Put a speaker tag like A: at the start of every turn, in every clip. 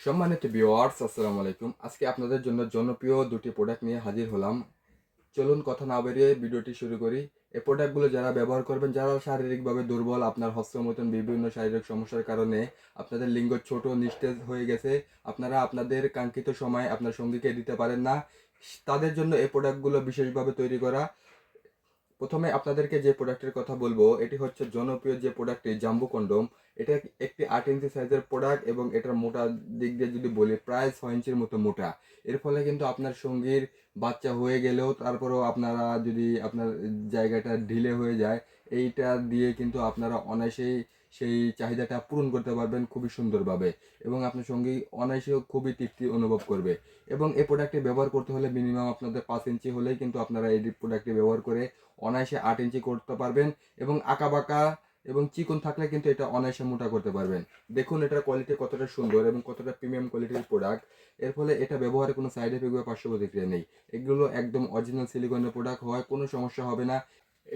A: সম্মানিত ভিউয়ার্স, আসসালামু আলাইকুম। আজকে আপনাদের জন্য জনপ্রিয় দুটি প্রোডাক্ট নিয়ে হাজির হলাম। চলুন কথা না বেরিয়ে ভিডিওটি শুরু করি। এই প্রোডাক্টগুলো যারা ব্যবহার করবেন, যারা শারীরিকভাবে দুর্বল, আপনার হস্ত মতন বিভিন্ন শারীরিক সমস্যার কারণে আপনাদের লিঙ্গ ছোট নিস্তেজ হয়ে গেছে, আপনারা আপনাদের কাঙ্ক্ষিত সময় আপনার সঙ্গীকে দিতে পারেন না, তাদের জন্য এই প্রোডাক্টগুলো বিশেষভাবে তৈরি করা। প্রথমে আপনাদেরকে যে প্রোডাক্টের কথা বলবো, এটি হচ্ছে জনপ্রিয় যে প্রোডাক্টটি জাম্বো কন্ডোম। এটা একটি 8 ইঞ্চি সাইজের প্রোডাক্ট এবং এটার মোটা দিক দিয়ে যদি বলি প্রায় 6 ইঞ্চির মতো মোটা। এর ফলে কিন্তু আপনার সঙ্গীর বাচ্চা হয়ে গেলেও তারপরেও আপনারা যদি আপনার জায়গাটা ঢিলে হয়ে যায়, এইটা দিয়ে কিন্তু আপনারা অনায়াসেই সেই চাহিদাটা পূরণ করতে পারবেন খুবই সুন্দরভাবে, এবং আপনার সঙ্গী অনায়াসেও খুবই তৃপ্তি অনুভব করবে। এবং এই প্রোডাক্টটি ব্যবহার করতে হলে মিনিমাম আপনাদের 5 ইঞ্চি হলেই কিন্তু আপনারা এই প্রোডাক্টটি ব্যবহার করে অনায়াসে 8 ইঞ্চি করতে পারবেন। এবং আঁকা বাঁকা এবং চিকন থাকলে কিন্তু এটা অনায়াসে মোটা করতে পারবেন। দেখুন এটার কোয়ালিটি কতটা সুন্দর এবং কতটা প্রিমিয়াম কোয়ালিটির প্রোডাক্ট। এর ফলে এটা ব্যবহারে কোনো সাইড এফেক্ট বা পার্শ্ব প্রতিক্রিয়া নেই। এগুলো একদম অরিজিনাল সিলিকনের প্রোডাক্ট হওয়ায় কোনো সমস্যা হবে না।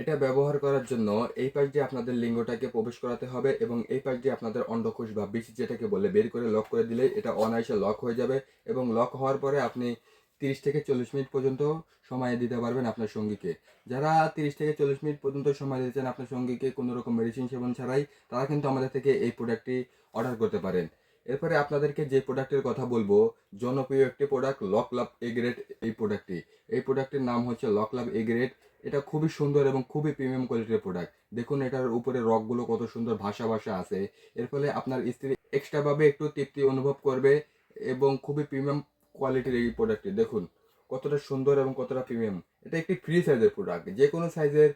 A: এটা ব্যবহার করার জন্য এই পাশ দিয়ে আপনাদের লিঙ্গটাকে প্রবেশ করাতে হবে এবং এই পাশ দিয়ে আপনাদের অন্ডকোষ বা বীজ যেটাকে বলে বের করে লক করে দিলে এটা অনায়াসে লক হয়ে যাবে। এবং লক হওয়ার পরে আপনি 30 থেকে 40 মিনিট পর্যন্ত সময় দিতে পারবেন আপনার সঙ্গীকে। যারা 30 থেকে 40 মিনিট পর্যন্ত সময় দিতে চান আপনার সঙ্গীকে কোনো রকম মেডিসিন সেবন ছাড়াই, তারা কিন্তু আমাদের থেকে এই প্রোডাক্টটি অর্ডার করতে পারেন। এরপরে আপনাদেরকে যে প্রোডাক্টের কথা বলবো, জনপ্রিয় একটি product lock love A grade. এই প্রোডাক্টের নাম হচ্ছে লক লাভ এ গ্রেড। এটা খুবই সুন্দর এবং খুবই প্রিমিয়াম কোয়ালিটির প্রোডাক্ট। দেখুন এটার উপরে রকগুলো কত সুন্দর ভাসা ভাসা আছে। এর ফলে আপনার স্ত্রী এক্সট্রাভাবে একটু তৃপ্তি অনুভব করবে। এবং খুবই প্রিমিয়াম কোয়ালিটির এই প্রোডাক্টটি দেখুন কতটা সুন্দর এবং কতটা প্রিমিয়াম। এটা একটি ফ্রি সাইজের প্রোডাক্ট, যে কোনো সাইজের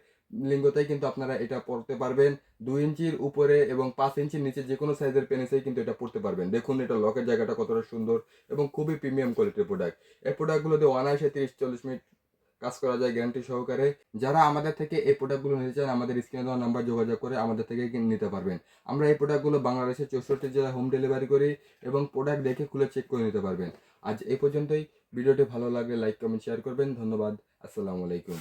A: লিঙ্গতাই কিন্তু আপনারা এটা পরতে পারবেন। 2 ইঞ্চির উপরে এবং 5 ইঞ্চির নিচে যে কোনো সাইজের পেনিসেই কিন্তু এটা পরতে পারবেন। দেখুন এটা লকের জায়গাটা কতটা সুন্দর এবং খুবই প্রিমিয়াম কোয়ালিটির প্রোডাক্ট। এই প্রোডাক্টগুলোতে অনায়াসে 30-40 মিনিট কাজ করা যায় গ্যারান্টি সহকারে। যারা আমাদের থেকে এই প্রোডাক্টগুলো নিতে চান, আমাদের স্ক্রিনে দেওয়া নাম্বার যোগাযোগ করে আমাদের থেকে নিতে পারবেন। আমরা এই প্রোডাক্টগুলো বাংলাদেশের 64 জেলায় হোম ডেলিভারি করি এবং প্রোডাক্ট দেখে খুলে চেক করে নিতে পারবেন। আজ এই পর্যন্তই। ভিডিওটি ভালো লাগলে লাইক কমেন্ট শেয়ার করবেন। ধন্যবাদ। আসসালামু আলাইকুম।